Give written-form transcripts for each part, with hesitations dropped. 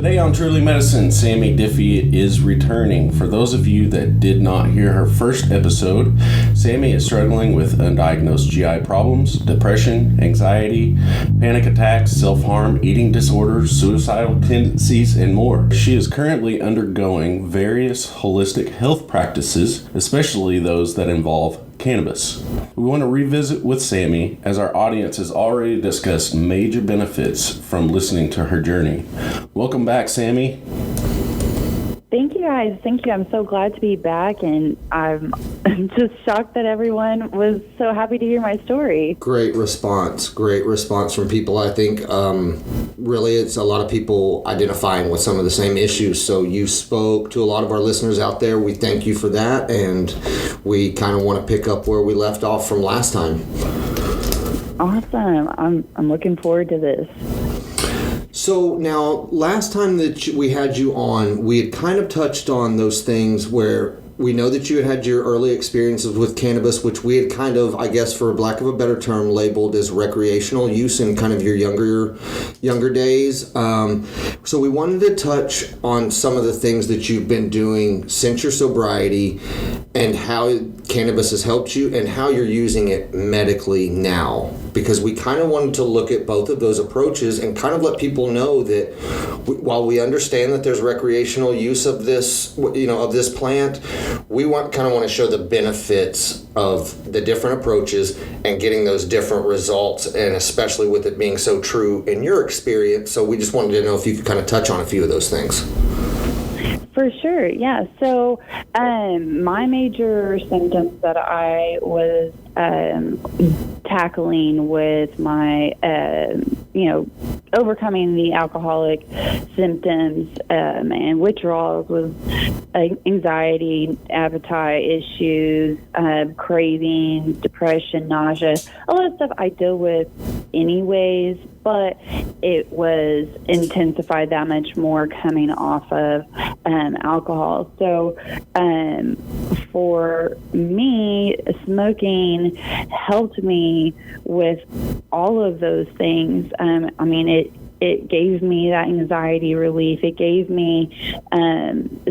Today on Truly Medicine, Sami Diffee is returning. For those of you that did not hear her first episode, Sami is struggling with undiagnosed GI problems, depression, anxiety, panic attacks, self-harm, eating disorders, suicidal tendencies, and more. She is currently undergoing various holistic health practices, especially those that involve cannabis. We want to revisit with Sami as our audience has already discussed major benefits from listening to her journey. Welcome back, Sami. Thank you, guys. Thank you. I'm so glad to be back, and I'm just shocked that everyone was so happy to hear my story. Great response from people. I think really it's a lot of people identifying with some of the same issues. So you spoke to a lot of our listeners out there. We thank you for that, and we kind of want to pick up where we left off from last time. Awesome. I'm looking forward to this. So now, last time that we had you on, we had kind of touched on those things where we know that you had your early experiences with cannabis, which we had kind of, I guess, for lack of a better term, labeled as recreational use in kind of your younger days. So we wanted to touch on some of the things that you've been doing since your sobriety and how cannabis has helped you and how you're using it medically now. Because we kind of wanted to look at both of those approaches and kind of let people know that while we understand that there's recreational use of this, of this plant, we kind of want to show the benefits of the different approaches and getting those different results, and especially with it being so true in your experience. So we just wanted to know if you could kind of touch on a few of those things. For sure, yeah. So my major symptoms that I was tackling with my, overcoming the alcoholic symptoms and withdrawals was anxiety, appetite issues, cravings, depression, nausea, a lot of stuff I deal with anyways, but it was intensified that much more coming off of alcohol. So for me, smoking helped me with all of those things. It gave me that anxiety relief. It gave me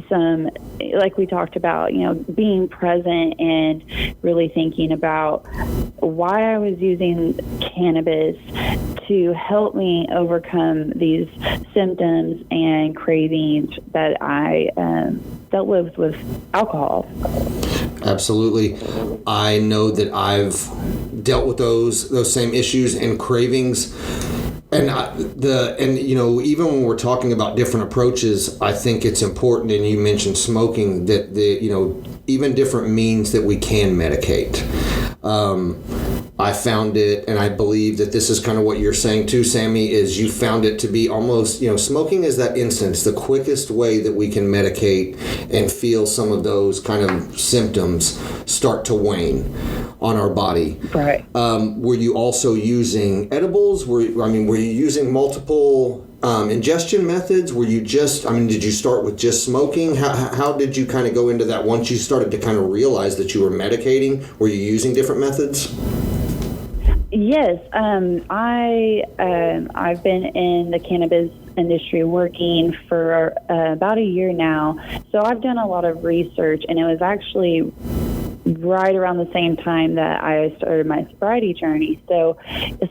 some, like we talked about, being present and really thinking about why I was using cannabis to help me overcome these symptoms and cravings that I dealt with alcohol. Absolutely. I know that I've dealt with those same issues and cravings. And even when we're talking about different approaches, I think it's important, and you mentioned smoking, that even different means that we can medicate. I found it, and I believe that this is kind of what you're saying too, Sami, is you found it to be almost, smoking is that instance, the quickest way that we can medicate and feel some of those kind of symptoms start to wane on our body. Right. Were you also using edibles? Were you using multiple ingestion methods? Were you did you start with just smoking? How did you kind of go into that once you started to kind of realize that you were medicating? Were you using different methods? Yes, I've been in the cannabis industry working for about a year now, so I've done a lot of research, and it was actually right around the same time that I started my sobriety journey. So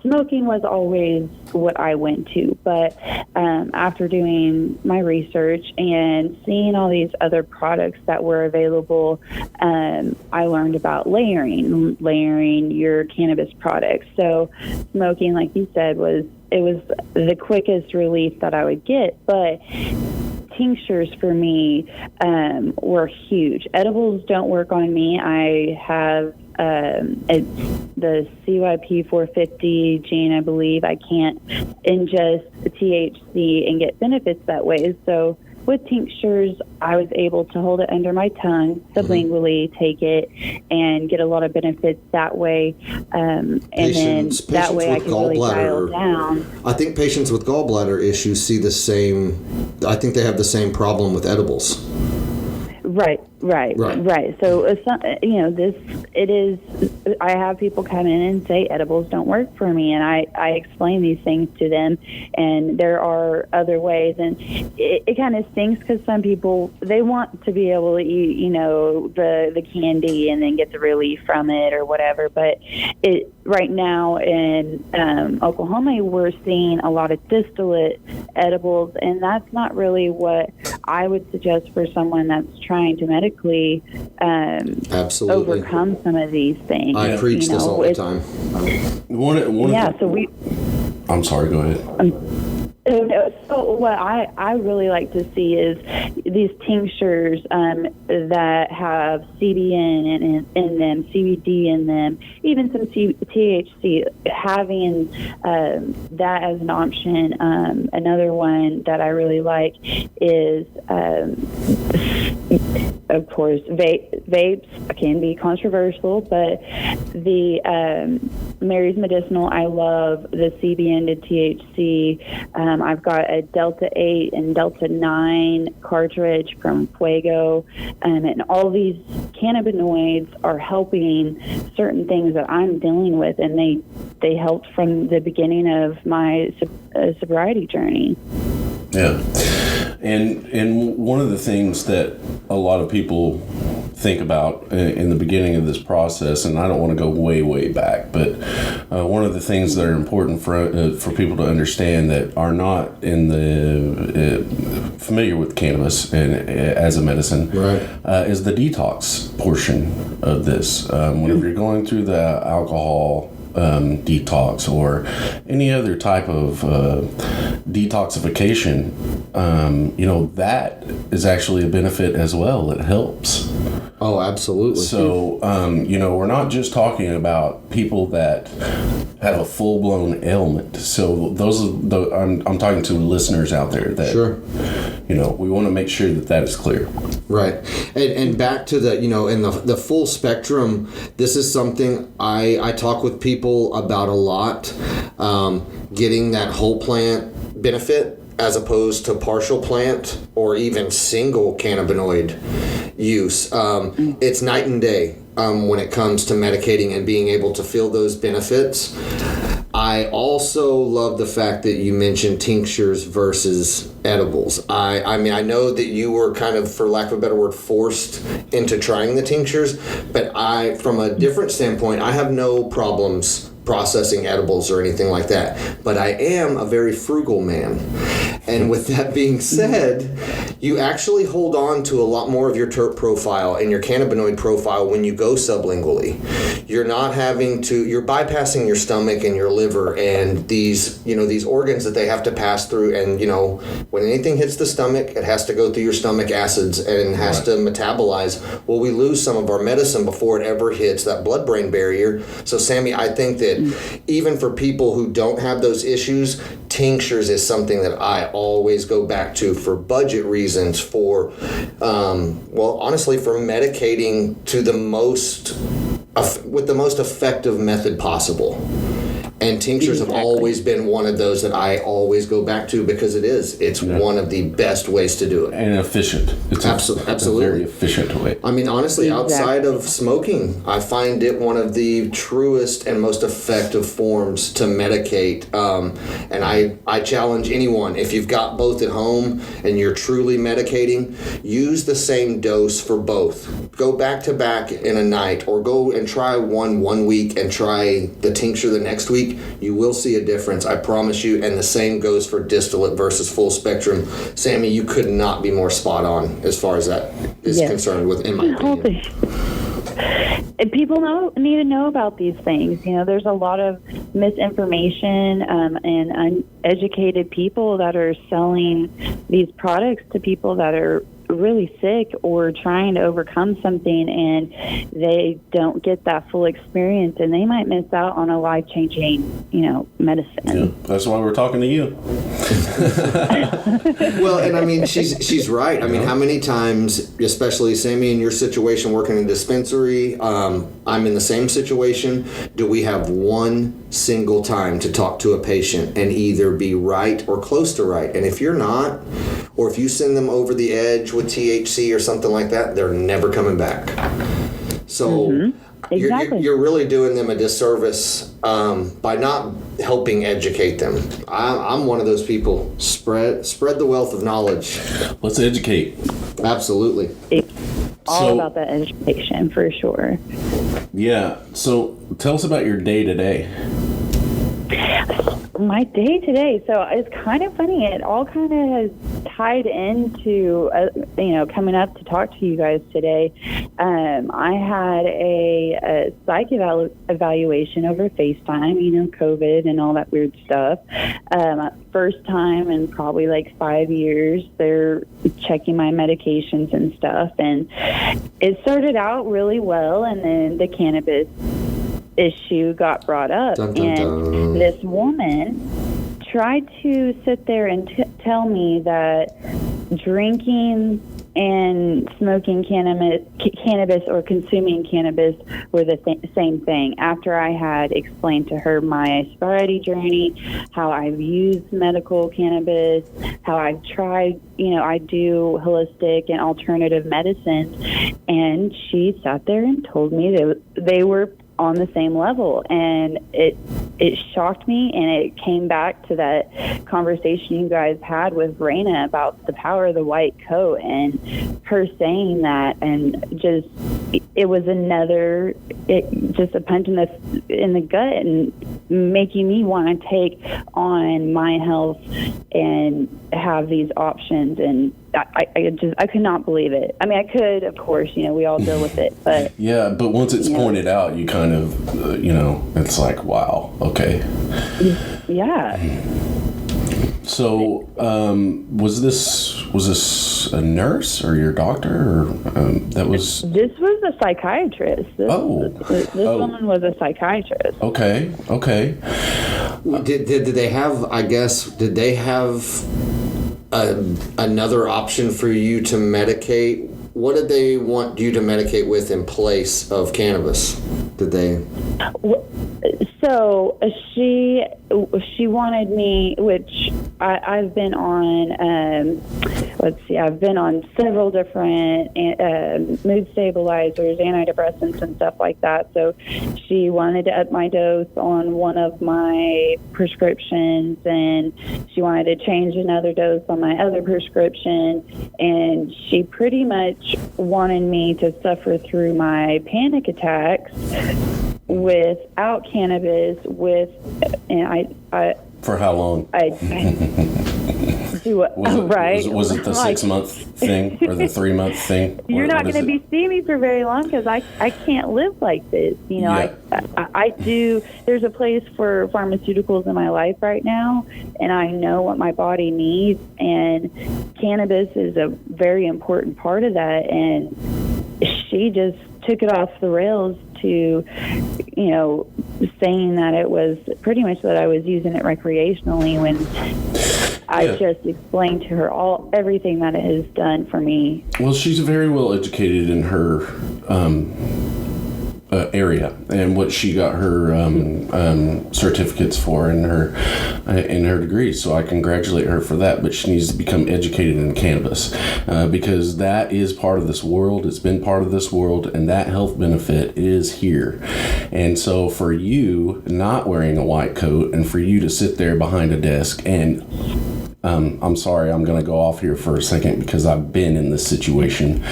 smoking was always what I went to. But after doing my research and seeing all these other products that were available, I learned about layering your cannabis products. So smoking, like you said, was the quickest relief that I would get. But tinctures for me were huge. Edibles don't work on me. I have it's the ep4 gene, I believe. I can't ingest THC and get benefits that way. So with tinctures, I was able to hold it under my tongue, sublingually take it, and get a lot of benefits that way. And then that way I could really dial down. I think patients with gallbladder issues see the same. I think they have the same problem with edibles. Right. So, I have people come in and say edibles don't work for me, and I explain these things to them, and there are other ways, and it kind of stinks because some people, they want to be able to eat, the candy and then get the relief from it or whatever, but right now in Oklahoma, we're seeing a lot of distillate edibles, and that's not really what I would suggest for someone that's trying to medically absolutely overcome some of these things. I preach this all the time. I'm sorry, go ahead. So what I really like to see is these tinctures that have CBN in them, CBD in them, even some THC, having that as an option. Another one that I really like is, of course, vapes can be controversial, but the Mary's Medicinal, I love the CBN to THC. I've got a Delta 8 and Delta 9 cartridge from Fuego, and all these cannabinoids are helping certain things that I'm dealing with, and they helped from the beginning of my sobriety journey. Yeah. And one of the things that a lot of people think about in the beginning of this process, and I don't want to go way back, but one of the things that are important for people to understand that are not in the familiar with cannabis and as a medicine, is the detox portion of this. Whenever you're going through the alcohol detox or any other type of detoxification, that is actually a benefit as well. It helps. Oh, absolutely. So, we're not just talking about people that have a full-blown ailment. So those are I'm talking to listeners out there that, sure. We want to make sure that is clear. Right. And back to the, in the full spectrum, this is something I talk with people about a lot, getting that whole plant benefit as opposed to partial plant or even single cannabinoid use. It's night and day when it comes to medicating and being able to feel those benefits. I also love the fact that you mentioned tinctures versus edibles. I mean, I know that you were kind of, for lack of a better word, forced into trying the tinctures, but from a different standpoint, I have no problems processing edibles or anything like that. But I am a very frugal man. And with that being said, you actually hold on to a lot more of your terp profile and your cannabinoid profile when you go sublingually. You're not you're bypassing your stomach and your liver and these organs that they have to pass through. And, when anything hits the stomach, it has to go through your stomach acids and has to metabolize. Well, we lose some of our medicine before it ever hits that blood-brain barrier. So, Sami, I think that even for people who don't have those issues, tinctures is something that I always go back to for budget reasons, for honestly, for medicating to with the most effective method possible. And tinctures have always been one of those that I always go back to because it's one of the best ways to do it. And efficient. It's absolutely a very efficient way. I mean, honestly, outside of smoking, I find it one of the truest and most effective forms to medicate. And I challenge anyone, if you've got both at home and you're truly medicating, use the same dose for both. Go back to back in a night, or go and try one week and try the tincture the next week. You will see a difference, I promise you. And the same goes for distillate versus full spectrum. Sami, you could not be more spot on as far as that is concerned, in my opinion. People need to know about these things. There's a lot of misinformation and uneducated people that are selling these products to people that are really sick or trying to overcome something, and they don't get that full experience, and they might miss out on a life-changing, medicine. Yeah, that's why we're talking to you. Well, and I mean, she's right. I mean, how many times, especially Sami in your situation working in a dispensary, I'm in the same situation. Do we have one single time to talk to a patient and either be right or close to right. And if you're not, or if you send them over the edge with THC or something like that, they're never coming back. So Exactly. you're really doing them a disservice by not helping educate them. I'm one of those people. Spread the wealth of knowledge. Let's educate. Absolutely. All about that education, for sure. Yeah. So tell us about your day today. My day today, so it's kind of funny. It all kind of has tied into, coming up to talk to you guys today. I had a psych evaluation over FaceTime, COVID and all that weird stuff. First time in probably like 5 years, they're checking my medications and stuff. And it started out really well, and then the cannabis issue got brought up. Dun, dun, and dun. This woman tried to sit there and tell me that drinking and smoking cannabis or consuming cannabis were the same thing, after I had explained to her my sobriety journey, how I've used medical cannabis, how I've tried, I do holistic and alternative medicines, and she sat there and told me that they were on the same level. And it shocked me, and it came back to that conversation you guys had with Raina about the power of the white coat, and her saying that, and just it was just a punch in the gut, and making me want to take on my health and have these options. And I could not believe it. I mean, I could, of course, we all deal with it, but yeah, but once it's pointed out, you kind of, it's like, wow, okay. Yeah. So, was this a nurse or your doctor, or that was? This was a psychiatrist. This woman was a psychiatrist. Okay. Did they have? I guess did they have another option for you to medicate? What did they want you to medicate with in place of cannabis? Did they? So she wanted me, which I've been on. I've been on several different mood stabilizers, antidepressants, and stuff like that. So she wanted to up my dose on one of my prescriptions, and she wanted to change another dose on my other prescription, and she pretty much wanted me to suffer through my panic attacks without cannabis. For how long? Right. Was it the 6-month thing or the 3-month thing? You're not going to be seeing me for very long, because I can't live like this. I do. There's a place for pharmaceuticals in my life right now, and I know what my body needs, and cannabis is a very important part of that. And she just took it off the rails to, saying that it was pretty much that I was using it recreationally, when I just explained to her everything that it has done for me. Well, she's very well educated in her area, and what she got her certificates for in her degrees. So I congratulate her for that. But she needs to become educated in cannabis, because that is part of this world. It's been part of this world, and that health benefit is here. And so for you not wearing a white coat, and for you to sit there behind a desk and I'm sorry, I'm going to go off here for a second, because I've been in this situation.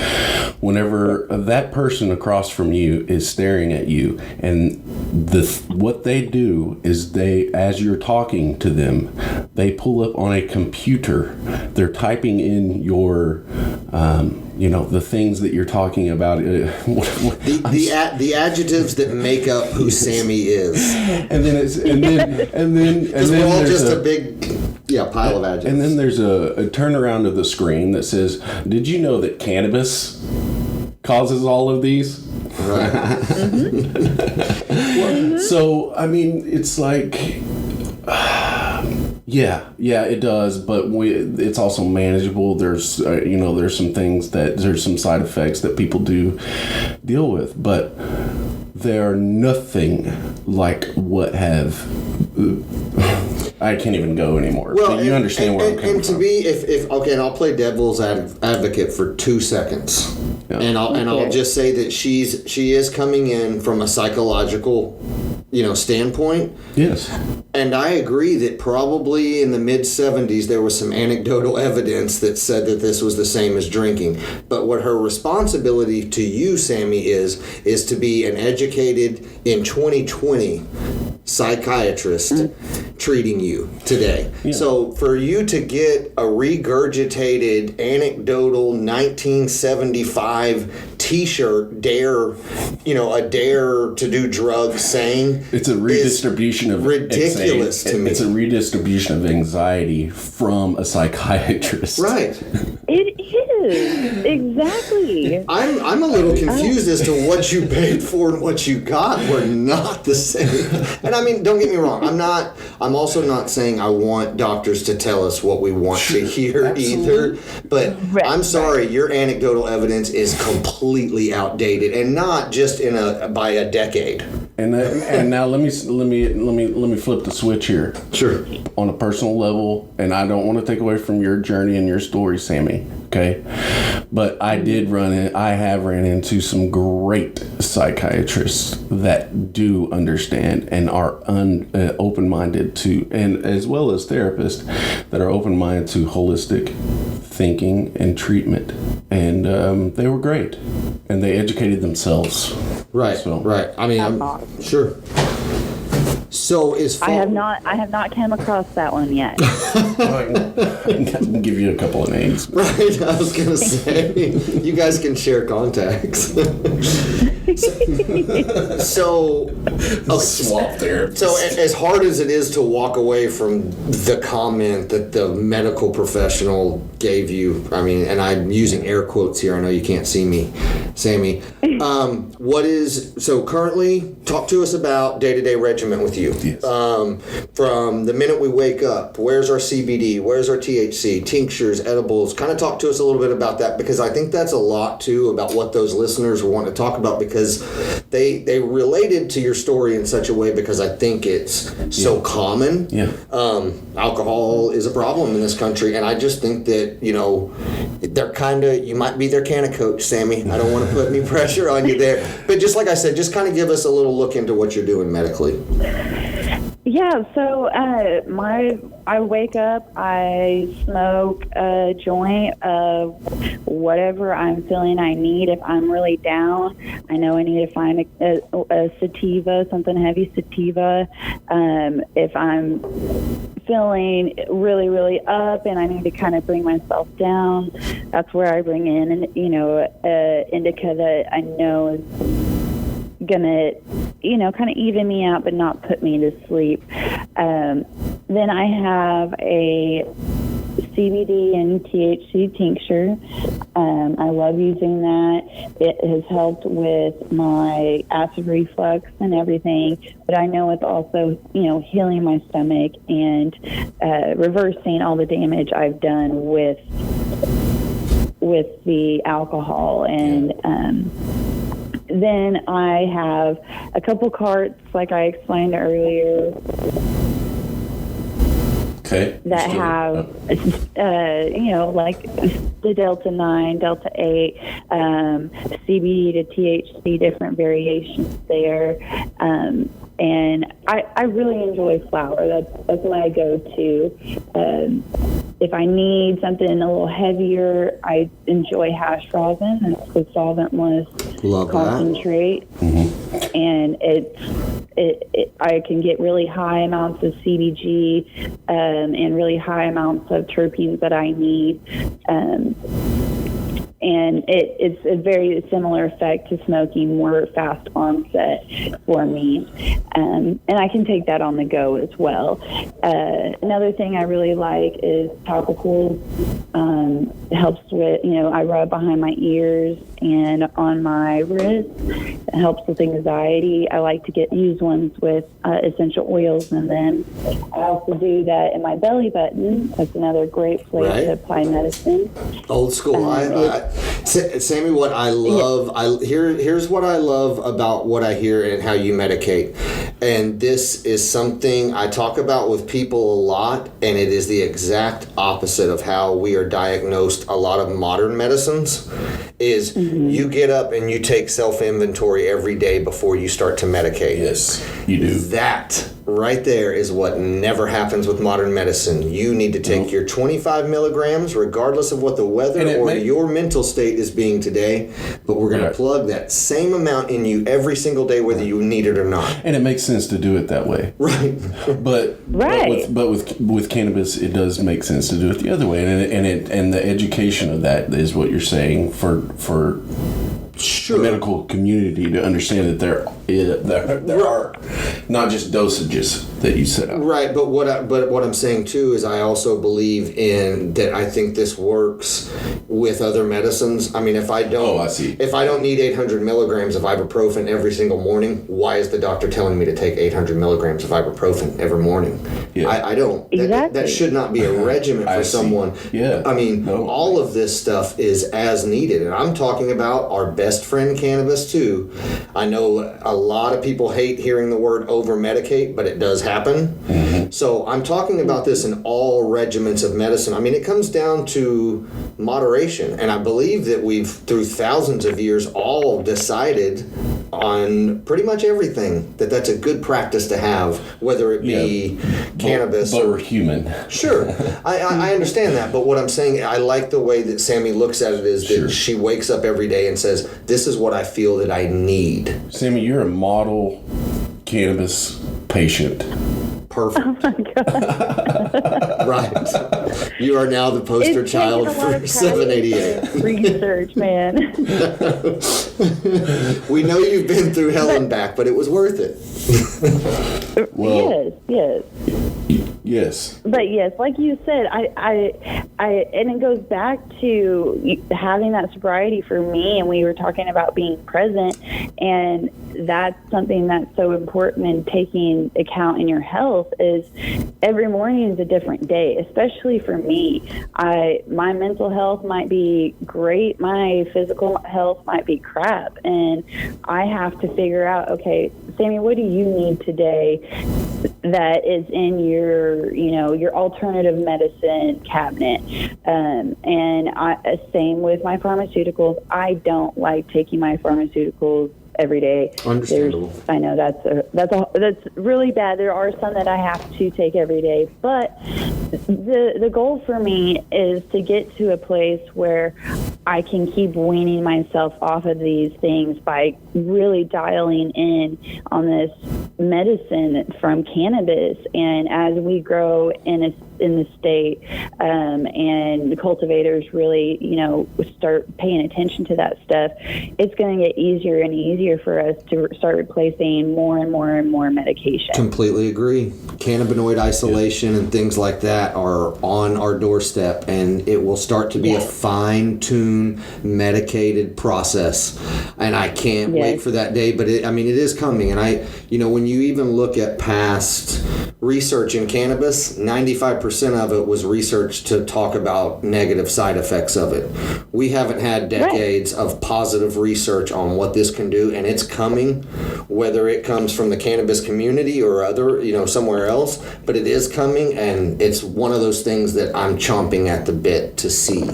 Whenever that person across from you is staring at you, and what they do is as you're talking to them, they pull up on a computer. They're typing in your, the things that you're talking about. The adjectives that make up who Sami is. And then we're all just a big pile of adjectives. And then there's a turnaround of the screen that says, "Did you know that cannabis causes all of these?" Right. So, I mean, it's like, yeah, it does, but it's also manageable. There's, there's some things there's some side effects that people do deal with, but they are nothing like what have. I can't even go anymore. Well, but you understand where I'm coming and to from. be, if okay, and I'll play devil's advocate for 2 seconds, Yeah. and I'll just say that she is coming in from a psychological, standpoint. Yes. And I agree that probably in the mid-'70s there was some anecdotal evidence that said that this was the same as drinking. But what her responsibility to you, Sami, is to be an educated, in 2020, psychiatrist treating you today. Yeah. So for you to get a regurgitated, anecdotal 1975 T-shirt, a dare to do drugs saying, It's a redistribution of ridiculous to me. It's a redistribution of anxiety from a psychiatrist. Right. It is exactly. I'm a little confused as to what you paid for and what you got were not the same. And I mean, don't get me wrong. I'm also not saying I want doctors to tell us what we want to hear either. But Right, I'm sorry, your anecdotal evidence is completely outdated, and not just by a decade. And now let me flip the switch here. Sure. On a personal level, and I don't want to take away from your journey and your story, Sami. Okay, but I have ran into some great psychiatrists that do understand and are open-minded to, and as well as therapists that are open-minded to holistic thinking and treatment, and they were great, and they educated themselves. Right. So. Right. I mean, I'm sure. So is I have not come across that one yet. I can give you a couple of names. Right, I was gonna say you guys can share contacts. So Swap therapy. So as hard as it is to walk away from the comment that the medical professional gave you, I mean, and I'm using air quotes here, I know you can't see me, Sami. So currently, talk to us about day-to-day regimen with you. Yes. From the minute we wake up, where's our CBD, where's our THC, tinctures, edibles, kind of talk to us a little bit about that, because I think that's a lot too about what those listeners want to talk about, because they related to your story in such a way, because I think it's so common. Yeah. Alcohol is a problem in this country, and I just think that, they're you might be their canna coach, Sami. I don't want to put any pressure on you there. But just like I said, just kind of give us a little look into what you're doing medically. Yeah, so I wake up, I smoke a joint of whatever I'm feeling I need. If I'm really down, I know I need to find a sativa, something heavy sativa. If I'm feeling really, really up and I need to kind of bring myself down, that's where I bring in an indica that I know is gonna kind of even me out but not put me to sleep. Then I have a CBD and THC tincture. I love using that. It has helped with my acid reflux and everything, but I know it's also healing my stomach and reversing all the damage I've done with the alcohol. And then I have a couple carts, like I explained earlier, that have, like the Delta 9, Delta 8, CBD to THC, different variations there. And I really enjoy flower. That's my go-to. If I need something a little heavier, I enjoy hash rosin. It's the solventless concentrate. Mm-hmm. And I can get really high amounts of CBG and really high amounts of terpenes that I need. And it's a very similar effect to smoking, more fast onset for me. And I can take that on the go as well. Another thing I really like is topicals. It helps with, I rub behind my ears and on my wrist. It helps with anxiety. I like to use ones with essential oils in them. I also do that in my belly button. That's another great place to apply medicine. Old school. Sammy, what I love, here's what I love about what I hear and how you medicate. And this is something I talk about with people a lot, and it is the exact opposite of how we are diagnosed a lot of modern medicines. Is you get up and you take self-inventory every day before you start to medicate. Yes, you do. That right there is what never happens with modern medicine. You need to take your 25 milligrams, regardless of what the weather or your mental state is being today. But we're going to plug that same amount in you every single day, whether you need it or not. And it makes sense to do it that way. Right. But with cannabis, it does make sense to do it the other way. And the education of that is what you're saying for the medical community to understand that there are not just dosages that you set up. Right, but what I'm saying too is I also believe in that. I think this works with other medicines. I mean, if I don't need 800 milligrams of ibuprofen every single morning, why is the doctor telling me to take 800 milligrams of ibuprofen every morning? Yeah. I don't. Exactly. That should not be a regimen for someone. Yeah. I mean, all of this stuff is as needed, and I'm talking about our best friend cannabis too. I know a lot of people hate hearing the word over-medicate, but it does happen. Mm-hmm. So I'm talking about this in all regimens of medicine. I mean, it comes down to moderation, and I believe that we've, through thousands of years, all decided on pretty much everything that's a good practice to have, whether it be cannabis. But we're human. Sure. I understand that, but what I'm saying, I like the way that Sammy looks at it is that she wakes up every day and says, this is what I feel that I need. Sammy, you're a model cannabis patient. Perfect. Oh my God. Right. You are now the poster child for 788. Research, man. We know you've been through hell and back, but it was worth it. Well, yes. Yes. But yes, like you said, I and it goes back to having that sobriety for me, and we were talking about being present, and that's something that's so important in taking account in your health. Is every morning is a different day, especially for me. My mental health might be great, my physical health might be crap, and I have to figure out, okay, Sammy, what do you need today that is in your alternative medicine cabinet? And same with my pharmaceuticals. I don't like taking my pharmaceuticals every day. Understandable. I know that's really bad. There are some that I have to take every day, but the goal for me is to get to a place where I can keep weaning myself off of these things by really dialing in on this medicine from cannabis. And as we grow in the state, and the cultivators really, start paying attention to that stuff, it's going to get easier and easier for us to start replacing more and more and more medication. Completely agree. Cannabinoid isolation and things like that are on our doorstep, and it will start to be a fine-tuned, medicated process. And I can't wait for that day, but it is coming. And when you even look at past research in cannabis, 95% of it was research to talk about negative side effects of it. We haven't had decades of positive research on what this can do, and it's coming, whether it comes from the cannabis community or other, somewhere else, but it is coming, and it's one of those things that I'm chomping at the bit to see.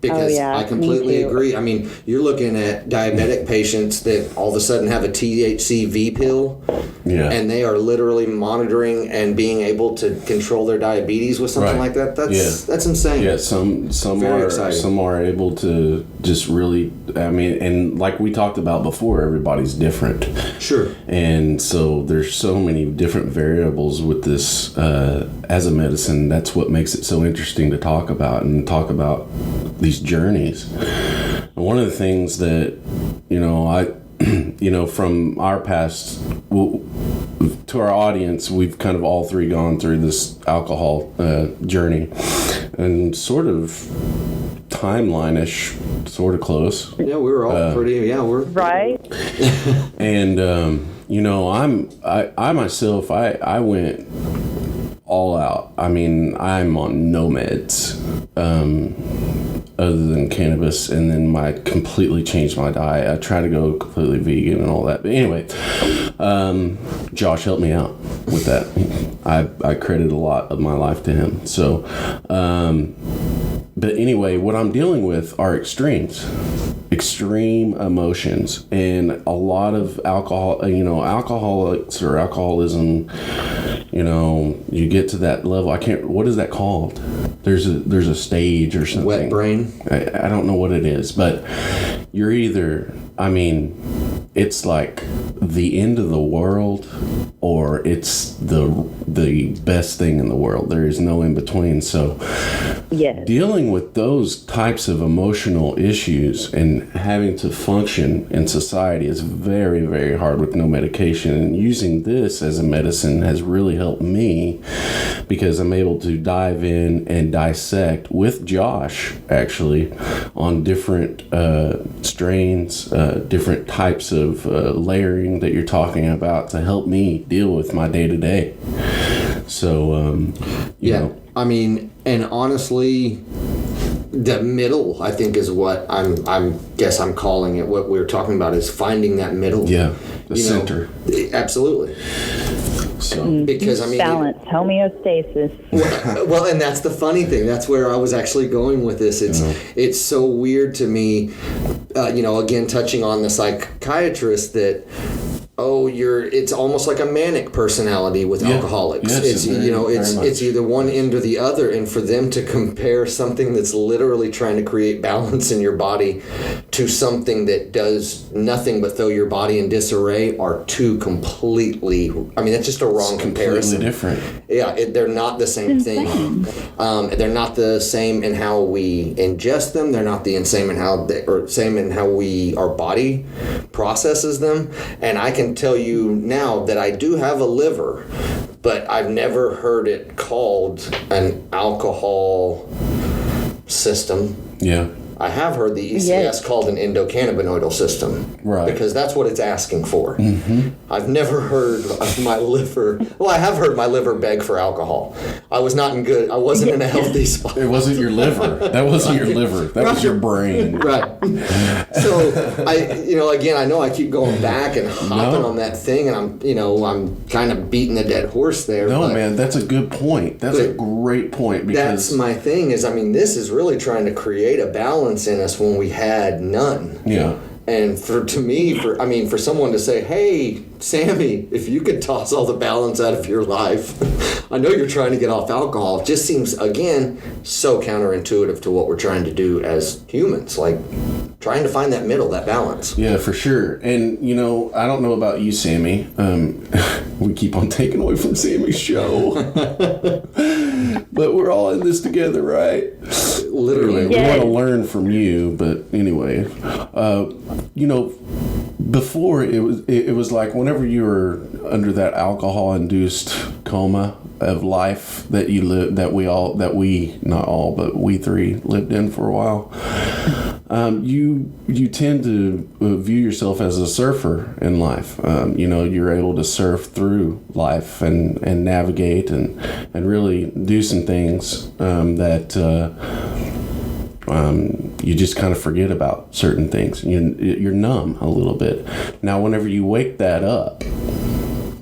Because I completely agree. I mean, you're looking at diabetic patients that all of a sudden have a THC pill, and they are literally monitoring and being able to control their diabetes with something like that. That's insane. Yeah, some are able to just really. I mean, and like we talked about before, everybody's different. Sure. And so there's so many different variables with this as a medicine. That's what makes it so interesting to talk about these journeys. And one of the things that from our past to our audience, we've kind of all three gone through this alcohol journey, and sort of timeline-ish, sort of close. Yeah, we were all we're right. And I myself, I went all out. I mean, I'm on no meds other than cannabis, and then I completely changed my diet. I try to go completely vegan and all that. But anyway, Josh helped me out with that. I credit a lot of my life to him. So, but anyway, what I'm dealing with are extreme emotions, and a lot of alcoholics or alcoholism, you get to that level. What is that called? There's a stage or something. Wet brain? I don't know what it is, but you're either, it's like the end of the world, or it's the best thing in the world. There is no in between. So Yes. dealing with those types of emotional issues and having to function in society is very, very hard with no medication. And using this as a medicine has really helped me, because I'm able to dive in and dissect with Josh, actually, on different strains, different types of layering that you're talking about to help me deal with my day-to-day. So, you know. And honestly, the middle, I think, is what I'm calling it. What we're talking about is finding that middle. Yeah, the center. Absolutely. So, because balance, homeostasis. Well, and that's the funny thing. That's where I was actually going with this. It's so weird to me. Again, touching on the psychiatrist, that it's almost like a manic personality with alcoholics. Yes, it's either one end or the other, and for them to compare something that's literally trying to create balance in your body to something that does nothing but throw your body in disarray are two completely, that's just a wrong comparison. Completely different. Yeah, they're not the same thing. They're not the same in how we ingest them. They're not the same in how our body processes them. And I can tell you now that I do have a liver, but I've never heard it called an alcohol system. Yeah. I have heard the ECS called an endocannabinoidal system. Right. Because that's what it's asking for. Mm-hmm. I've never heard of my liver. Well, I have heard my liver beg for alcohol. I wasn't in a healthy spot. It wasn't your liver. That wasn't your liver. That was your brain. Right. So I know I keep going back and hopping on that thing, and I'm kind of beating the dead horse there. No, man, that's a good point. That's a great point, because that's my thing. This is really trying to create a balance in us when we had none. Yeah. And for someone to say, "Hey, Sammy, if you could toss all the balance out of your life, I know you're trying to get off alcohol," just seems, again, so counterintuitive to what we're trying to do as humans, like trying to find that middle, that balance. Yeah, for sure. And, I don't know about you, Sammy. We keep on taking away from Sammy's show. But we're all in this together, right? Literally. Anyway, we want to learn from you, but anyway. Before it was like whenever you were under that alcohol-induced coma of life that you lived, we three lived in for a while. You tend to view yourself as a surfer in life. You're able to surf through life and navigate and really do some things that you just kind of forget about certain things. You're numb a little bit. Now, whenever you wake that up,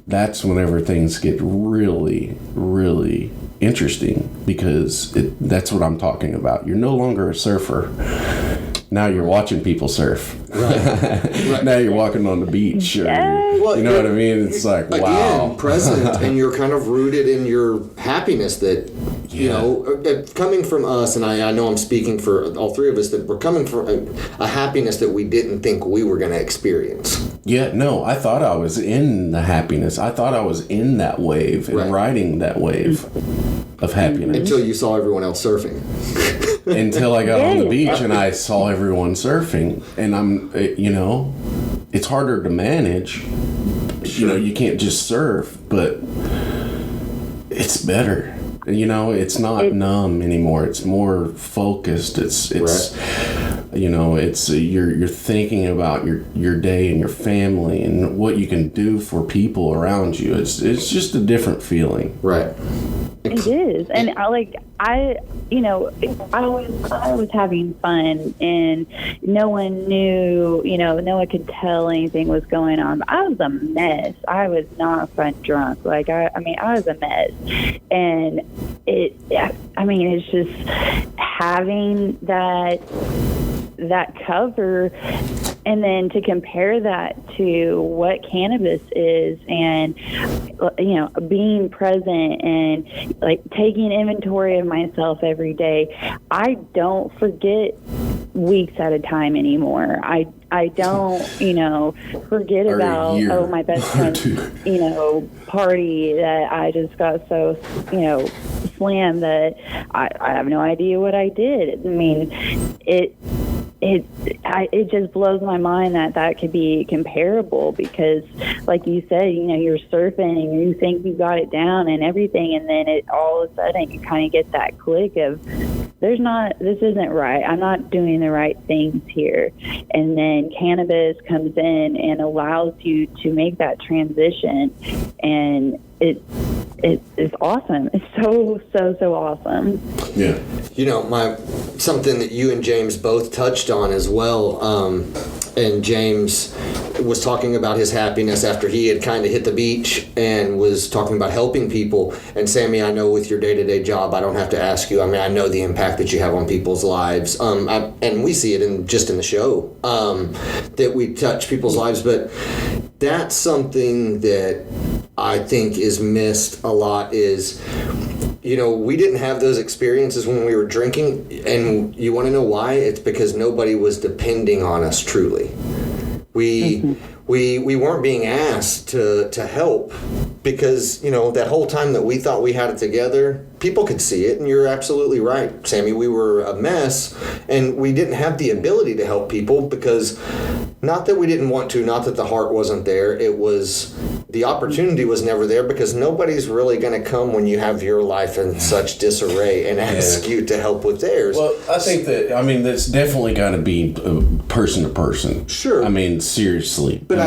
that's whenever things get really, really interesting, because that's what I'm talking about. You're no longer a surfer. Now you're watching people surf. Right. Now you're walking on the beach. Or, you know what I mean? It's like, wow. Again, present, and you're kind of rooted in your happiness that, coming from us, and I know I'm speaking for all three of us, that we're coming from a happiness that we didn't think we were going to experience. Yeah, no, I thought I was in the happiness. I thought I was in that wave and riding that wave of happiness. Until you saw everyone else surfing. Until I got on the beach and I saw everyone surfing, and it's harder to manage. You can't just surf, but it's better. It's not numb anymore. It's more focused. It's you're thinking about your day and your family and what you can do for people around you. It's just a different feeling. Right. It is. And I was having fun, and no one knew, no one could tell anything was going on. But I was a mess. I was not fun drunk. I was a mess. And it's just having that cover, and then to compare that to what cannabis is, and being present and taking inventory of myself every day. I don't forget weeks at a time anymore. I don't, forget about, my best friend's, party that I just got so, slammed that I have no idea what I did. I mean, it just blows my mind that could be comparable, because like you said, you're surfing and you think you got it down and everything, and then all of a sudden you kind of get that click of this isn't right. I'm not doing the right things here. And then cannabis comes in and allows you to make that transition, and it's awesome. It's so awesome. Yeah. Something that you and James both touched on as well, and James was talking about his happiness after he had kind of hit the beach and was talking about helping people. And Sami, I know with your day-to-day job, I don't have to ask you. I mean, I know the impact that you have on people's lives, and we see it in the show, that we touch people's lives. But that's something that I think is missed a lot is, we didn't have those experiences when we were drinking, and you want to know why? It's because nobody was depending on us truly. We weren't being asked to help, because that whole time that we thought we had it together, people could see it. And you're absolutely right, Sami. We were a mess, and we didn't have the ability to help people, because not that we didn't want to, not that the heart wasn't there. It was the opportunity was never there, because nobody's really going to come when you have your life in such disarray and ask you to help with theirs. Well, I think that's definitely got to be person to person. Sure. I mean, seriously. But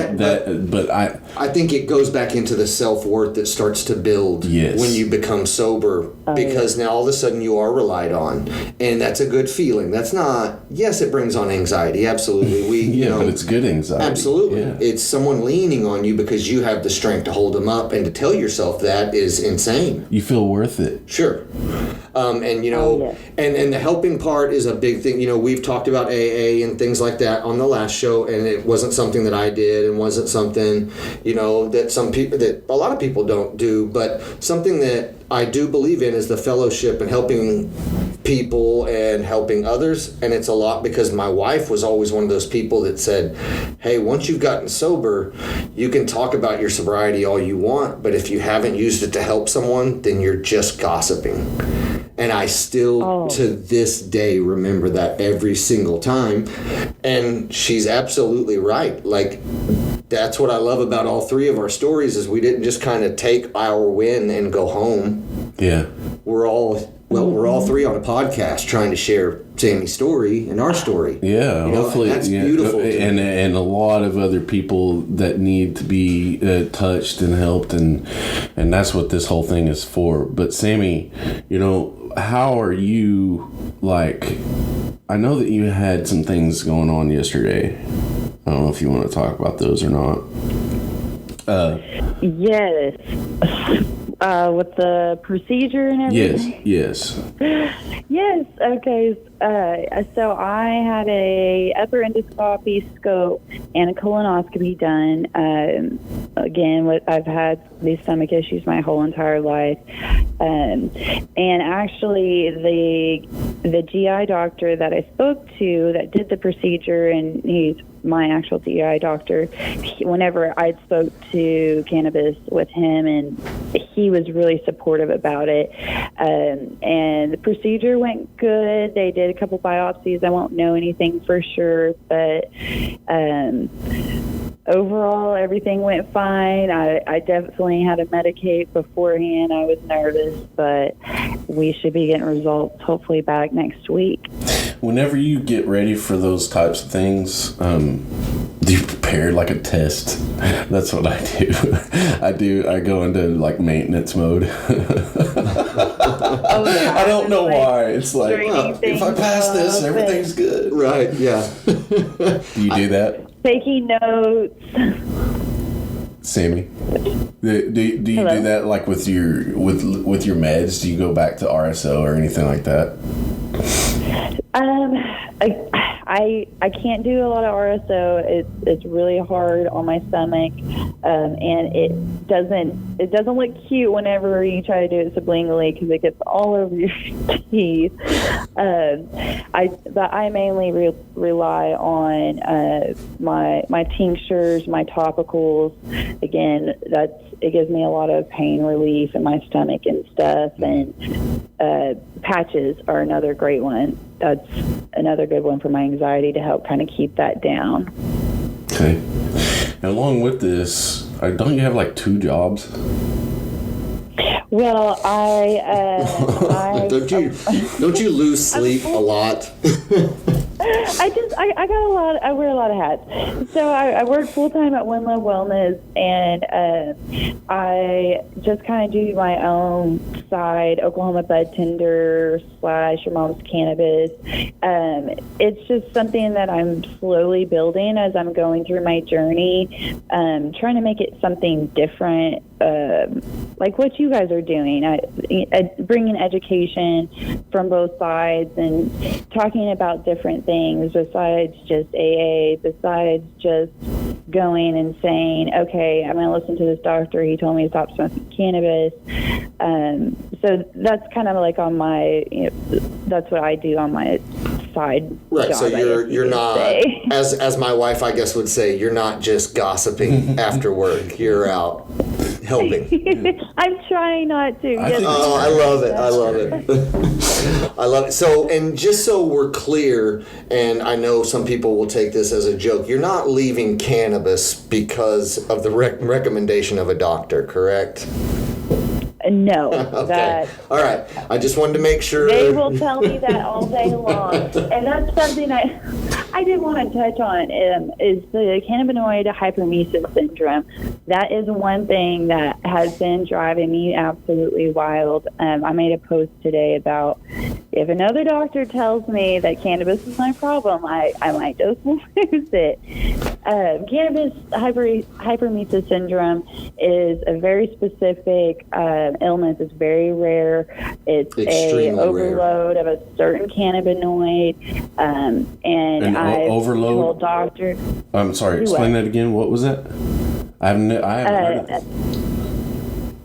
I think it goes back into the self-worth that starts to build when you become sober, because now all of a sudden you are relied on, and that's a good feeling. That's not, yes, it brings on anxiety, absolutely. But it's good anxiety. Absolutely. Yeah. It's someone leaning on you because you have the strength to hold them up, and to tell yourself that is insane. You feel worth it. Sure. And the helping part is a big thing. We've talked about AA and things like that on the last show, and it wasn't something that I did, and wasn't something, that a lot of people don't do, but something that I do believe in is the fellowship and helping people and helping others. And it's a lot because my wife was always one of those people that said, hey, once you've gotten sober, you can talk about your sobriety all you want, but if you haven't used it to help someone, then you're just gossiping. And I still, to this day, remember that every single time. And she's absolutely right. That's what I love about all three of our stories, is we didn't just kind of take our win and go home. Yeah. We're all three on a podcast trying to share Sami's story and our story. Yeah, hopefully. That's beautiful. And a lot of other people that need to be touched and helped, and that's what this whole thing is for. But Sami, how are you, I know that you had some things going on yesterday. I don't know if you want to talk about those or not. Yes. With the procedure and everything? Yes. Yes, okay. So I had a upper endoscopy scope and a colonoscopy done. Again, I've had these stomach issues my whole entire life. And actually, the GI doctor that I spoke to that did the procedure, and he's my actual GI doctor, whenever I spoke to cannabis with him, and he was really supportive about it. And the procedure went good. They did a couple biopsies. I won't know anything for sure, but overall, everything went fine. I definitely had to medicate beforehand. I was nervous, but we should be getting results hopefully back next week. Whenever you get ready for those types of things, You prepare like a test. That's what I do. I go into like maintenance mode. I don't know why. It's like, well, if I pass this, everything's good. Right, yeah. Do you do that? Taking notes. Sammy, do you do that like with your meds? Do you go back to RSO or anything like that? I can't do a lot of RSO. It's really hard on my stomach, and it doesn't look cute whenever you try to do it sublingually because it gets all over your teeth. But I mainly rely on my tinctures, my topicals. Again, it gives me a lot of pain relief in my stomach and stuff, and patches are another great one. That's another good one for my anxiety to help kind of keep that down. Okay. And along with this, don't you have like 2 jobs? Well, I don't you lose sleep a lot? I got a lot. I wear a lot of hats. So I work full time at One Love Wellness, and I just kind of do my own side Oklahoma bud tender / your mom's cannabis. It's just something that I'm slowly building as I'm going through my journey, trying to make it something different, like what you guys are doing. Bringing education from both sides and talking about different things besides just AA, besides just going and saying, okay, I'm going to listen to this doctor. He told me to stop smoking cannabis. So that's kind of like on my, that's what I do on my side. Right. Job, So you're not, as my wife, I guess, would say, you're not just gossiping after work. You're out helping. I'm trying not to. I love it. I love it. I love it. So, and just so we're clear, and I know some people will take this as a joke, you're not leaving cannabis because of the recommendation of a doctor, correct? No. Okay. All right. I just wanted to make sure. They will tell me that all day long. And that's something I did want to touch on is the cannabinoid hyperemesis syndrome. That is one thing that has been driving me absolutely wild. I made a post today about if another doctor tells me that cannabis is my problem, I might just lose it. Cannabis hyperemesis syndrome is a very specific illness. It's very rare. It's extremely an overload rare. Of a certain cannabinoid. And I told doctors. I'm sorry. Explain that again. What was that? I haven't heard of it.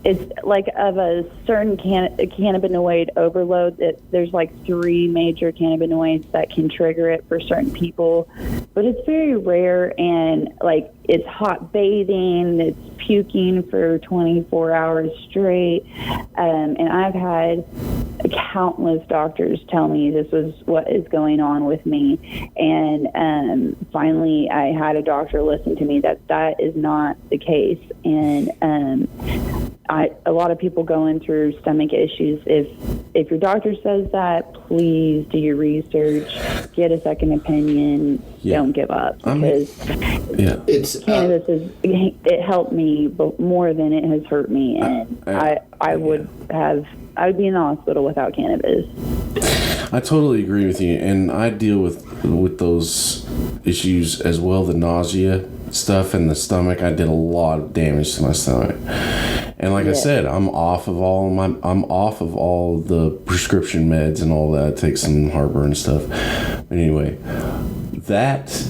It's like of a certain cannabinoid overload. There's like 3 major cannabinoids that can trigger it for certain people, but it's very rare, and like it's hot bathing, it's puking for 24 hours straight, and I've had countless doctors tell me this was what is going on with me, and finally I had a doctor listen to me that is not the case, and a lot of people going through stomach issues. If your doctor says that, please do your research, get a second opinion. Don't give up, because cannabis it helped me more than it has hurt me, and I would be in the hospital without cannabis. I totally agree with you, and I deal with those issues as well. The nausea stuff in the stomach. I did a lot of damage to my stomach. And like I said, I'm off of all the prescription meds and all that. I take some heartburn stuff. But anyway, that's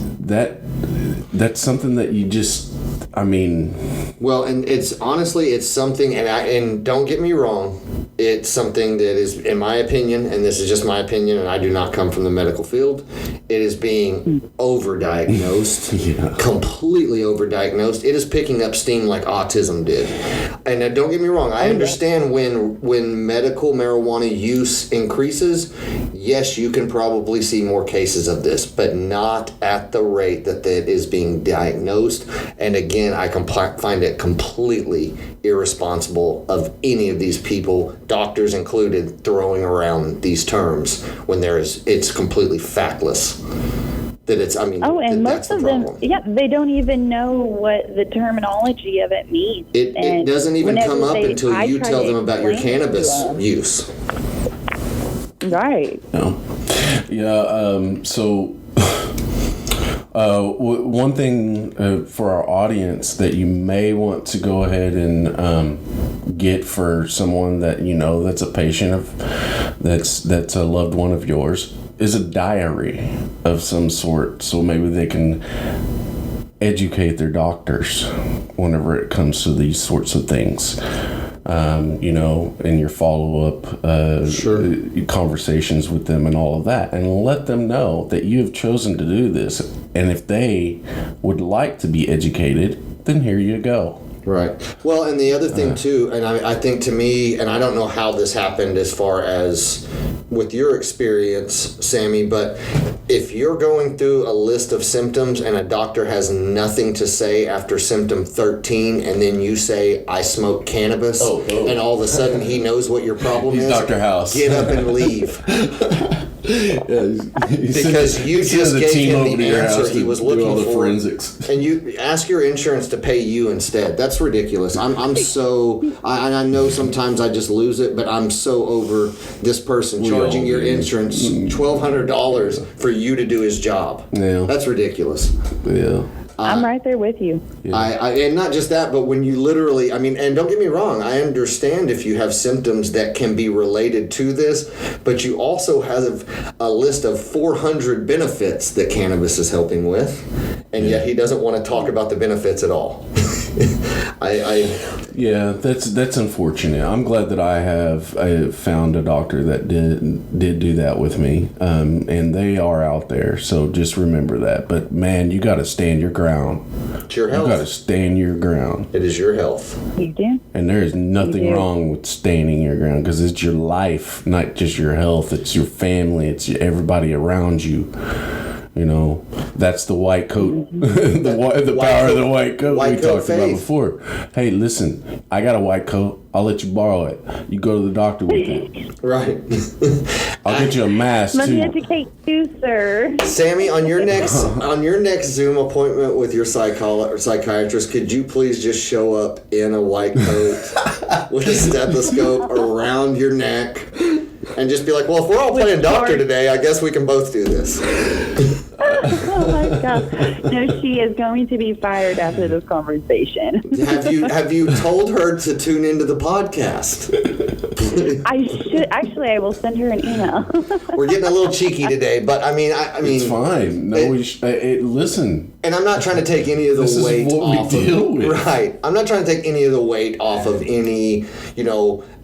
something that you just, I mean. Well, and it's honestly, it's something, and don't get me wrong, it's something that is, in my opinion, and this is just my opinion, and I do not come from the medical field, it is being overdiagnosed, completely overdiagnosed. It is picking up steam like autism did. And don't get me wrong, I understand when medical marijuana use increases, yes, you can probably see more cases of this, but not at the rate that it is being diagnosed. And again, I find it completely irresponsible of any of these people, doctors included, throwing around these terms when it's completely factless. That it's, I mean, Oh, and that's most the of problem. them, yeah, they don't even know what the terminology of it means. It doesn't even come up until you tell them about your cannabis use. Right. No. Yeah. So, one thing for our audience that you may want to go ahead and get for someone that you know that's a patient of, that's a loved one of yours, is a diary of some sort. So maybe they can educate their doctors whenever it comes to these sorts of things. You know, in your follow-up conversations with them and all of that, and let them know that you have chosen to do this, and if they would like to be educated, then here you go. Right. Well, and the other thing too, and I think to me, and I don't know how this happened as far as with your experience, Sami, but if you're going through a list of symptoms and a doctor has nothing to say after symptom 13, and then you say, I smoke cannabis, and all of a sudden he knows what your problem is, Dr. House. Get up and leave. Because you just the gave team him over to the your answer house he to was do looking all the for, forensics. and you ask your insurance to pay you instead. That's ridiculous. I know sometimes I just lose it, but I'm so over this person charging your insurance $1,200 for you to do his job. Yeah, that's ridiculous. Yeah. I'm right there with you. Yeah. And not just that, but when you literally, I mean, and don't get me wrong, I understand if you have symptoms that can be related to this, but you also have a list of 400 benefits that cannabis is helping with, and yet he doesn't want to talk about the benefits at all. Yeah, that's unfortunate. I'm glad that I have found a doctor that did do that with me, and they are out there. So just remember that. But man, you got to stand your ground. It's your health. You got to stand your ground. It is your health. You do. And there is nothing wrong with standing your ground, because it's your life, not just your health. It's your family. It's everybody around you. You know, that's the white coat, the power of the white coat we talked about before. Hey, listen, I got a white coat. I'll let you borrow it. You go to the doctor with it. Right. I'll get you a mask Let too. me educate you, sir. Sami, on your next Zoom appointment with your psychiatrist, could you please just show up in a white coat with a stethoscope around your neck? And just be like, well, if we're all playing doctor today, I guess we can both do this. Oh my God! No, she is going to be fired after this conversation. Have you told her to tune into the podcast? I should actually. I will send her an email. We're getting a little cheeky today, but I mean, it's fine. No, listen. And I'm not trying to take any of the weight off of. Right. I'm not trying to take any of the weight off of any,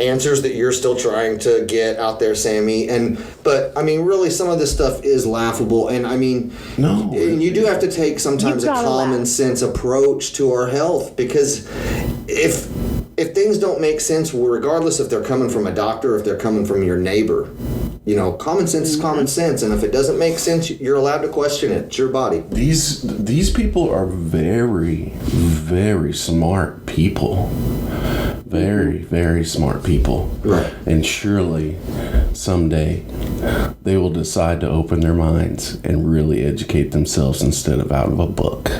answers that you're still trying to get out there, Sami. But I mean, really, some of this stuff is laughable, and I mean, no, you do have to take sometimes a common sense approach to our health, because if things don't make sense, regardless if they're coming from a doctor or if they're coming from your neighbor, common sense is common sense, and if it doesn't make sense, you're allowed to question it. It's your body. These people are very, very smart people. Very, very smart people. Right. And surely someday they will decide to open their minds and really educate themselves instead of out of a book.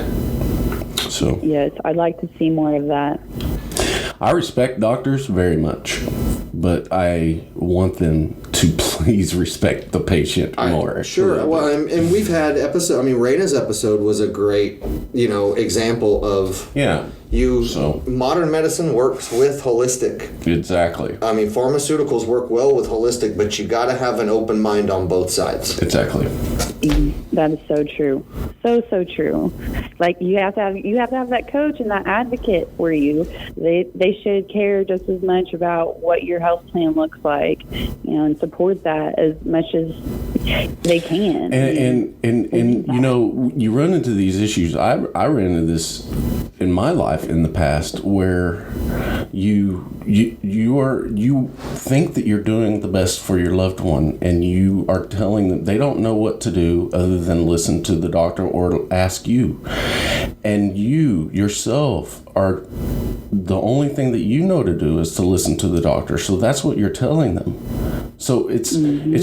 So yes, I'd like to see more of that. I respect doctors very much, but I want them to please respect the patient more. Sure. Well, and we've had episode. I mean, Raina's episode was a great, example of modern medicine works with holistic. Exactly. I mean, pharmaceuticals work well with holistic, but you got to have an open mind on both sides. Exactly. That is so true. So true. Like you have to have that coach and that advocate for you. They should care just as much about what your health plan looks like, and support that as much as they can. And you run into these issues. I ran into this in my life in the past, where you think that you're doing the best for your loved one, and you are telling them they don't know what to do other than listen to the doctor or ask you, and you yourself are the only thing that you know to do is to listen to the doctor. So that's what you're telling them. So it's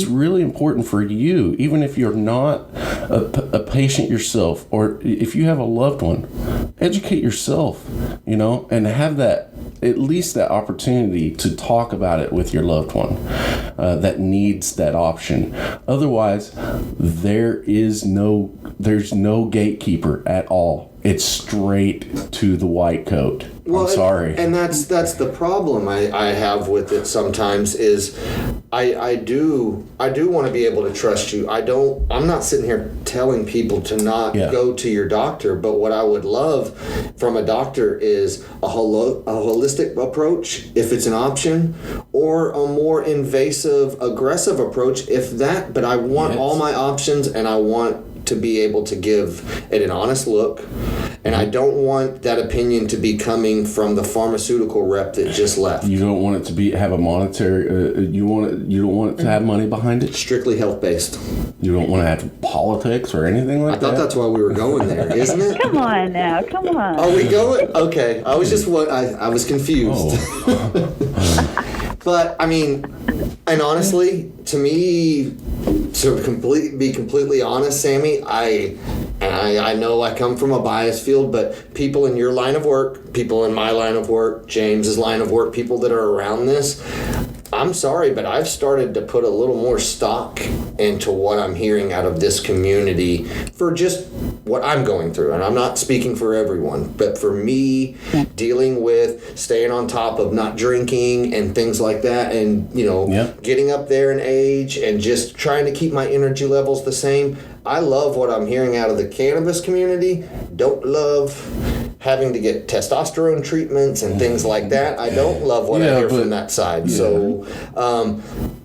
really important for you, even if you're not a patient yourself, or if you have a loved one, educate yourself, and have that, at least that opportunity to talk about it with your loved one that needs that option. Otherwise, there's no gatekeeper at all. It's straight to the white coat. I'm sorry. And that's the problem I have with it sometimes is I do want to be able to trust you. I'm not sitting here telling people to not go to your doctor, but what I would love from a doctor is a holistic approach if it's an option, or a more invasive, aggressive approach if that, but I want all my options, and I want to be able to give it an honest look, and I don't want that opinion to be coming from the pharmaceutical rep that just left. You don't want it to have a monetary. You don't want it to have money behind it. Strictly health based. You don't want to have politics or anything like that. I thought that's why we were going there, isn't it? Come on now, come on. Are we going? Okay, I was just I was confused. Oh. But I mean, and honestly, to me, to be completely honest, Sami, I know I come from a biased field, but people in your line of work, people in my line of work, James's line of work, people that are around this, I'm sorry, but I've started to put a little more stock into what I'm hearing out of this community for just what I'm going through. And I'm not speaking for everyone, but for me, dealing with staying on top of not drinking and things like that, and, getting up there in age and just trying to keep my energy levels the same. I love what I'm hearing out of the cannabis community. Don't love having to get testosterone treatments and things like that. I don't love what I hear from that side. Yeah. So,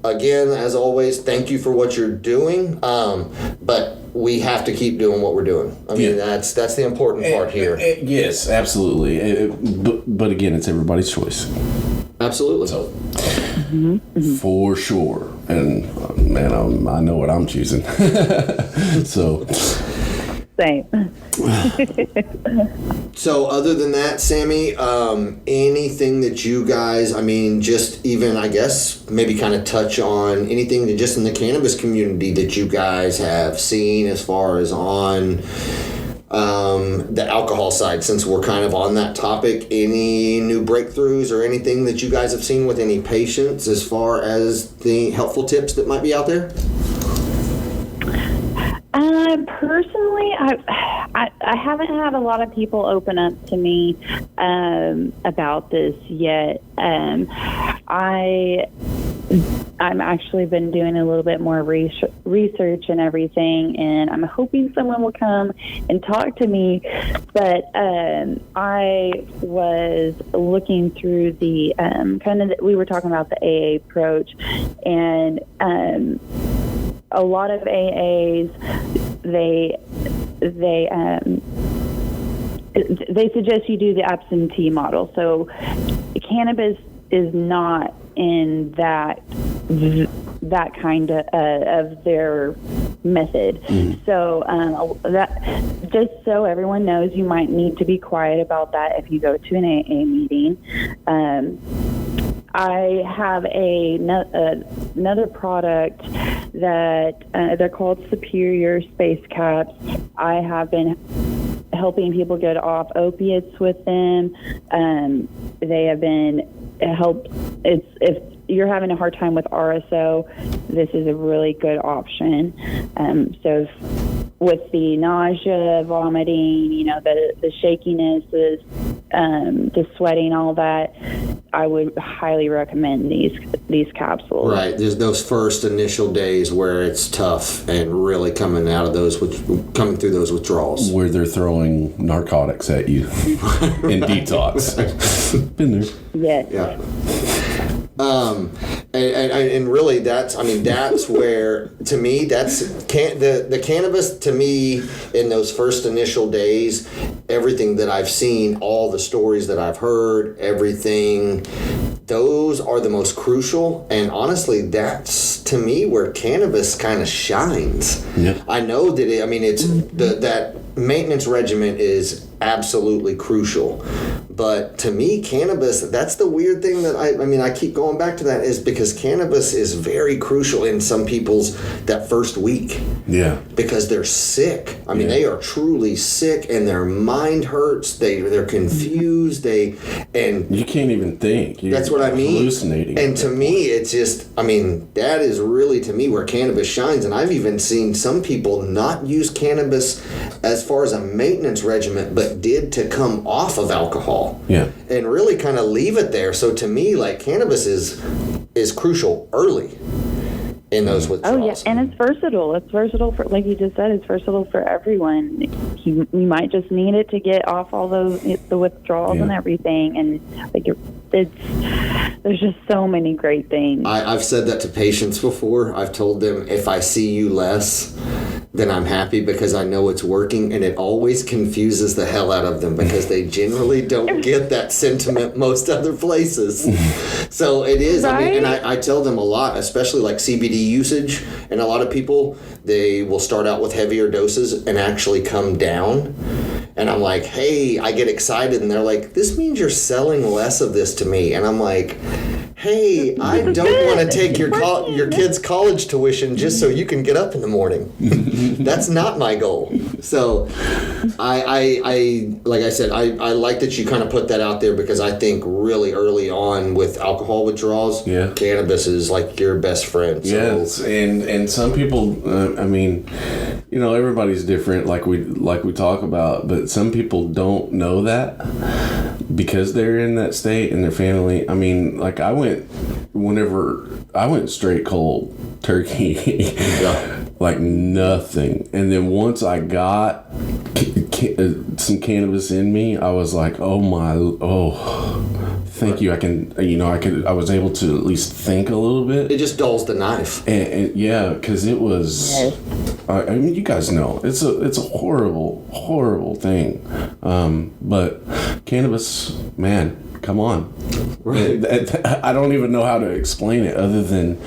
again, as always, thank you for what you're doing. But we have to keep doing what we're doing. I mean, that's the important part here. Yes, absolutely. But again, it's everybody's choice. Absolutely. So, for sure. And man, I know what I'm choosing. So. Same. So other than that, Sami, anything that you guys, just even, I guess, maybe kind of touch on anything that just in the cannabis community that you guys have seen as far as on the alcohol side, since we're kind of on that topic, any new breakthroughs or anything that you guys have seen with any patients as far as the helpful tips that might be out there? Personally, I haven't had a lot of people open up to me about this yet. I'm actually been doing a little bit more research and everything, and I'm hoping someone will come and talk to me. But I was looking through the we were talking about the AA approach, and a lot of AAs, they suggest you do the absentee model. So cannabis is not in that kind of their method. So that, just so everyone knows, you might need to be quiet about that if you go to an AA meeting. I have another product that they're called Superior Space Caps. I have been helping people get off opiates with them. They have been helped. If you're having a hard time with RSO, this is a really good option. So with the nausea, vomiting, the shakiness, the sweating, all that, I would highly recommend these capsules. Right. There's those first initial days where it's tough and really coming through those withdrawals. Where they're throwing narcotics at you in detox. Been there. Yes. Yeah. And really that's where, to me, that's the cannabis, to me, in those first initial days, everything that I've seen, all the stories that I've heard, everything, those are the most crucial. And honestly, that's, to me, where cannabis kind of shines. Yeah. I know that it's that maintenance regimen is absolutely crucial, But to me, cannabis, that's the weird thing that I keep going back to that, is because cannabis is very crucial in some people's that first week. Yeah. Because they're sick. I mean, they are truly sick, and their mind hurts. They're confused. And you can't even think. That's what I mean. Hallucinating. And to me, it's just, I mean, that is really, to me, where cannabis shines. And I've even seen some people not use cannabis as far as a maintenance regimen, but did to come off of alcohol. Yeah. And really kind of leave it there. So to me, like, cannabis is crucial early in those withdrawals. Oh, yeah, and it's versatile. It's versatile for, like you just said, it's versatile for everyone. You might just need it to get off all the withdrawals and everything, and like there's just so many great things. I've said that to patients before. I've told them, if I see you less, then I'm happy, because I know it's working, and it always confuses the hell out of them, because they generally don't get that sentiment most other places. So it is, right? I mean, and I tell them a lot, especially like CBD usage, and a lot of people, they will start out with heavier doses and actually come down. And I'm like, hey, I get excited, and they're like, this means you're selling less of this to me. And I'm like, hey, I don't want to take your kid's college tuition just so you can get up in the morning. That's not my goal. So I like I said, I like that you kind of put that out there, because I think really early on with alcohol withdrawals, cannabis is like your best friend. So. Yes, and some people, I mean, you know, everybody's different, like we talk about, but some people don't know that because they're in that state and their family. I mean, like I went straight cold turkey, like nothing. And then once I got some cannabis in me, I was like, thank you. I was able to at least think a little bit. It just dulls the knife. And yeah, because it was, I mean, you guys know, it's a horrible, horrible thing. But cannabis, man, come on. Right. I don't even know how to explain it other than,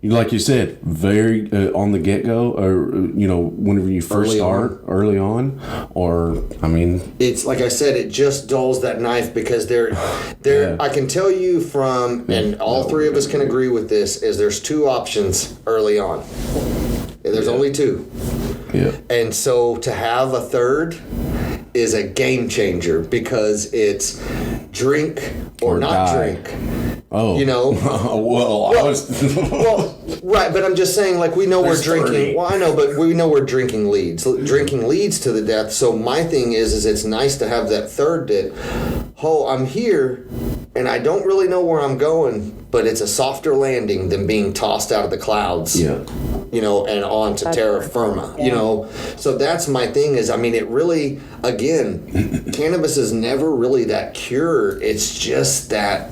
like you said, very on the get-go, or, you know, whenever you first early on, or, I mean... It's, like I said, it just dulls that knife, because I can tell you from, and all three of us can agree with this, is there's two options early on. There's only two. Yeah. And so to have a third is a game changer, because it's drink or not die. drink. Oh. You know? Well, right, but I'm just saying, like, we know we're drinking. 30. Well, I know, but we know where drinking leads. Drinking leads to the death. So my thing is it's nice to have that third that, I'm here, and I don't really know where I'm going, but it's a softer landing than being tossed out of the clouds. Yeah. You know, and on to terra firma, you know. So that's my thing is, I mean, it really, again, cannabis is never really that cure. It's just that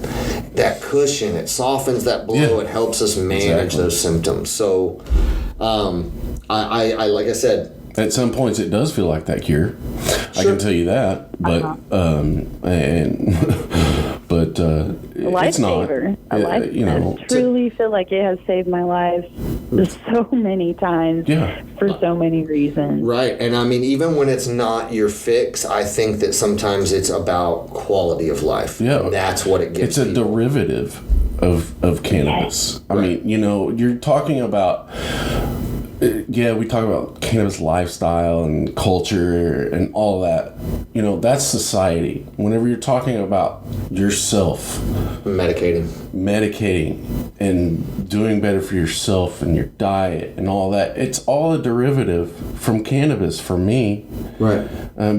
cushion. It softens that blow. Yeah. It helps us manage those symptoms. So, I like I said, at some points it does feel like that cure. Sure. I can tell you that, but it's not. I truly feel like it has saved my life so many times for so many reasons. Right, and I mean, even when it's not your fix, I think that sometimes it's about quality of life. Yeah, and that's what it gives. It's a derivative of cannabis. Yes. I mean, you know, you're talking about. We talk about cannabis lifestyle and culture and all that. You know, that's society. Whenever you're talking about yourself, medicating and doing better for yourself and your diet and all that, it's all a derivative from cannabis for me. Right.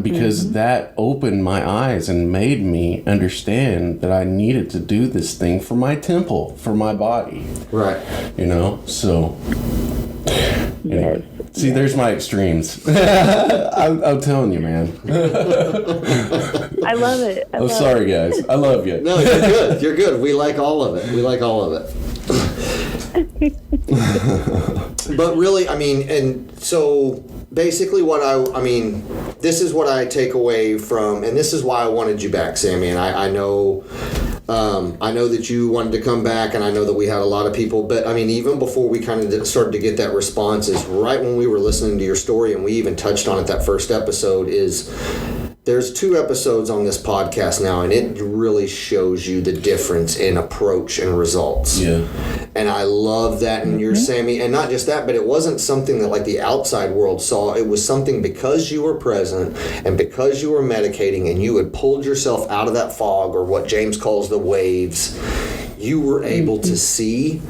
Because that opened my eyes and made me understand that I needed to do this thing for my temple, for my body. Right. You know, so... Yes. See, there's my extremes. I'm telling you, man. I love it. Sorry, guys. I love you. No, you're good. You're good. We like all of it. But really, I mean, and so basically what this is what I take away from, and this is why I wanted you back, Sammy, and I know that you wanted to come back, and I know that we had a lot of people, but I mean, even before we kind of started to get that response, is right when we were listening to your story, and we even touched on it that first episode, is there's 2 episodes on this podcast now, and it really shows you the difference in approach and results. Yeah. And I love that in your Sami. And not just that, but it wasn't something that like the outside world saw. It was something because you were present and because you were medicating and you had pulled yourself out of that fog, or what James calls the waves, you were able to see.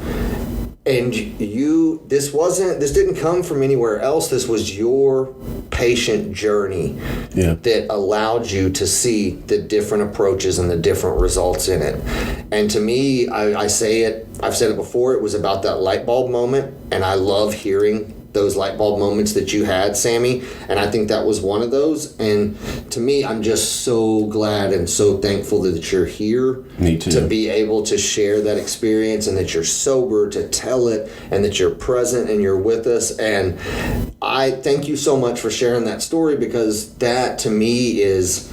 And this didn't come from anywhere else. This was your patient journey that allowed you to see the different approaches and the different results in it. And to me, I've said it before, it was about that light bulb moment. And I love hearing those light bulb moments that you had, Sami, and I think that was one of those. And to me, I'm just so glad and so thankful that you're here. Me too. To be able to share that experience, and that you're sober to tell it, and that you're present and you're with us. And I thank you so much for sharing that story, because that to me is,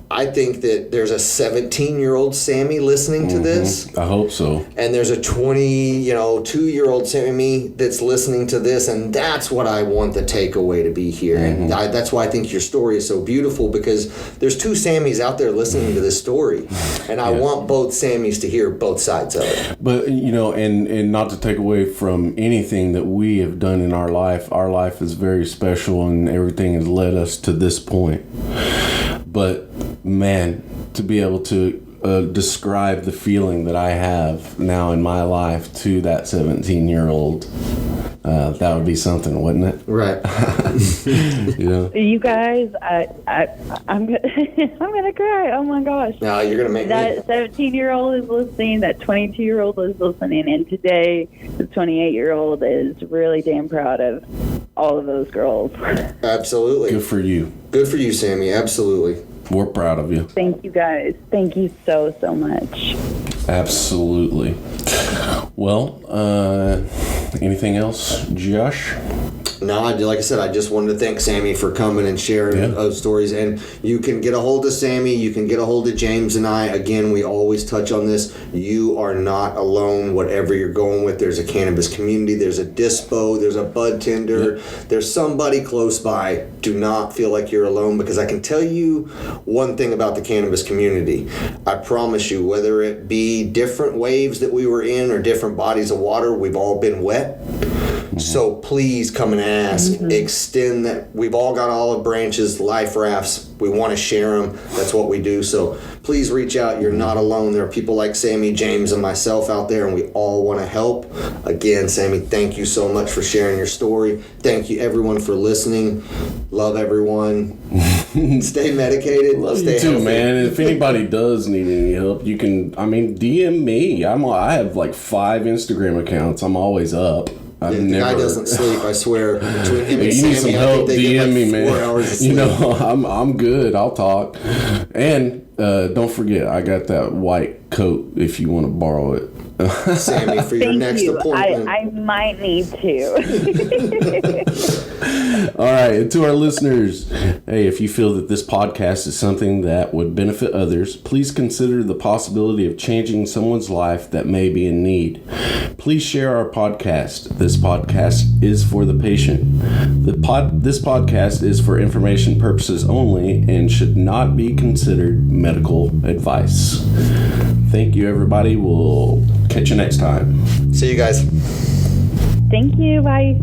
I think that there's a 17-year-old Sami listening to this. I hope so. And there's a 2-year-old Sami that's listening to this, and that's what I want the takeaway to be here. And that's why I think your story is so beautiful, because there's 2 Samis out there listening to this story, and I want both Samis to hear both sides of it. But and not to take away from anything that we have done in our life is very special, and everything has led us to this point. But man, to be able to describe the feeling that I have now in my life to that 17-year-old, that would be something, wouldn't it? Right. You guys, I'm gonna cry. Oh my gosh. No, you're gonna make that 17-year-old is listening. That 22-year-old is listening, and today the 28-year-old is really damn proud of all of those girls. Absolutely. Good for you. Good for you, Sami. Absolutely. We're proud of you. Thank you, guys. Thank you so much. Absolutely. Well, anything else, Josh? No, like I said, I just wanted to thank Sami for coming and sharing those stories. And you can get a hold of Sami. You can get a hold of James and I. Again, we always touch on this. You are not alone, whatever you're going with. There's a cannabis community. There's a dispo. There's a bud tender. There's somebody close by. Do not feel like you're alone, because I can tell you one thing about the cannabis community. I promise you, whether it be different waves that we were in or different bodies of water, we've all been wet. So please come and ask. Extend that. We've all got olive branches, life rafts. We want to share them. That's what we do. So please reach out. You're not alone. There are people like Sami, James, and myself out there, and we all want to help. Again, Sami, thank you so much for sharing your story. Thank you, everyone, for listening. Love everyone. Stay medicated. Love stay you too, healthy. man. If anybody does need any help, you can, DM me. I have like 5 Instagram accounts. I'm always up. The guy doesn't sleep, I swear. Between him and you need Sami, some I help, think they get DM me, like man. 4 hours of sleep. I'm good. I'll talk. And don't forget, I got that white coat if you want to borrow it. Sami, for your next appointment. I might need to. All right, and to our listeners, hey, if you feel that this podcast is something that would benefit others, please consider the possibility of changing someone's life that may be in need. Please share our podcast. This podcast is for the patient. This podcast is for information purposes only and should not be considered medical advice. Thank you, everybody. We'll catch you next time. See you guys. Thank you. Bye.